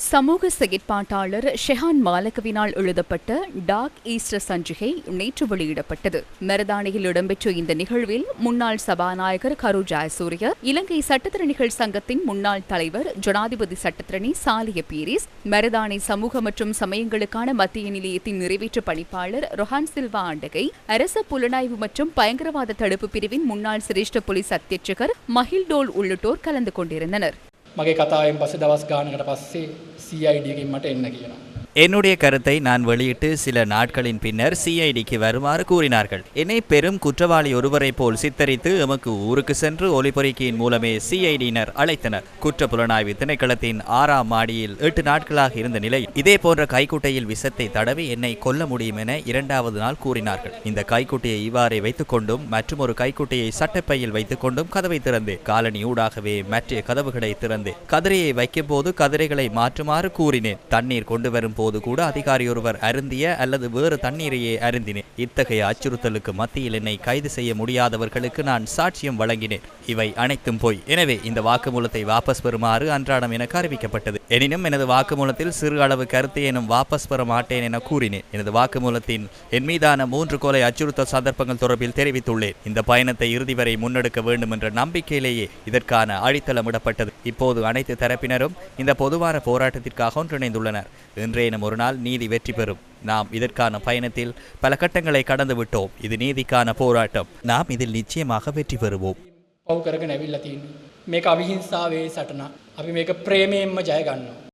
சமூக செயற்பாட்டாளர் ஷெஹான் மாலகவினால் எழுதப்பட்ட டார்க் ஈஸ்டர் சஞ்சிகை நேற்று வெளியிடப்பட்டது. மருதானையில் இடம்பெற்ற இந்த நிகழ்வில் முன்னாள் சபாநாயகர் கரு ஜெயசூரிய, இலங்கை சட்டத்திறனிகள் சங்கத்தின் முன்னாள் தலைவர், ஜனாதிபதி சட்டத்திரணி சாலிய பீரிஸ், மருதானை சமூக மற்றும் சமயங்களுக்கான மத்திய நிலையத்தின் நிறைவேற்று பணிப்பாளர் ரொஹான் சில்வா ஆண்டகை, அரச புலனாய்வு மற்றும் பயங்கரவாத தடுப்பு பிரிவின் முன்னாள் சிரேஷ்ட போலீஸ் அத்தியட்சகர் மஹில் டோல் உள்ளிட்டோர் கலந்து கொண்டிருந்தனர். මගේ කතාවෙන් පස්සේ දවස් ගානකට පස්සේ CID එකකින් මට එන්න කියනවා. என்னுடைய கருத்தை நான் வெளியிட்டு சில நாட்களின் பின்னர் சிஐடிக்கு வருமாறு கூறினார்கள். என்னை பெரும் குற்றவாளி ஒருவரை போல் சித்தரித்து எமக்கு ஊருக்கு சென்று ஒலிபெருக்கியின் மூலமே சிஐடியினர் அழைத்தனர். குற்ற புலனாய்வு திணைக்களத்தின் 6ஆம் மாடியில் 8 நாட்களாக இருந்த நிலையில் இதே போன்ற கைக்குட்டையில் விஷத்தை தடவி என்னை கொல்ல முடியும் என 2வது நாள் கூறினார்கள். இந்த கைக்குட்டையை இவ்வாறே வைத்துக் கொண்டும் மற்றும் ஒரு கைக்குட்டையை சட்டப்பையில் வைத்துக் கொண்டும் கதவை திறந்து காலனி ஊடாகவே மற்ற கதவுகளை திறந்து கதிரையை வைக்கும் போது கதிரைகளை மாற்றுமாறு கூறினேன். தண்ணீர் கொண்டு வரும் போது கூட அதிகாரி ஒருவர் அருந்திய அல்லது வேறு தண்ணீரையே அருந்தினேன். இத்தகைய அச்சுறுத்தலுக்கு மத்தியில் என்னை கைது செய்ய முடியாதவர்களுக்கு நான் சாட்சியம் வழங்கினேன். இவை அனைத்தும் போய். எனவே இந்த வாக்குமூலத்தை வாபஸ் பெறுமாறு அன்றாடம் எனக்கு அறிவிக்கப்பட்டது. எனினும் எனது வாக்குமூலத்தில் சிறு அளவு கருத்தை எனும் வாபஸ் பெற மாட்டேன் என கூறினேன். எனது வாக்குமூலத்தின் என் மீதான 3 கொலை அச்சுறுத்தல் சந்தர்ப்பங்கள் தொடர்பில் தெரிவித்துள்ளேன். இந்த பயணத்தை இறுதி வரை முன்னெடுக்க வேண்டும் என்ற நம்பிக்கையிலேயே இதற்கான அடித்தளமிடப்பட்டது. இப்போது அனைத்து தரப்பினரும் இந்த பொதுவான போராட்டத்திற்காக ஒன்றிணைந்துள்ளனர். இன்றைய ஒரு நாள் நீதி வெற்றி பெறும். நாம் இதற்கான பயணத்தில் பல கட்டங்களை கடந்து விட்டோம். இது நீதிக்கான போராட்டம். நாம் இதில் நிச்சயமாக வெற்றி பெறுவோம். පව් කරගෙන ඇවිල්ලා තියෙන්නේ. මේක අවිහිංසාවේ සටනක්. අපි මේක ප්‍රේමයෙන්ම ජය ගන්නවා.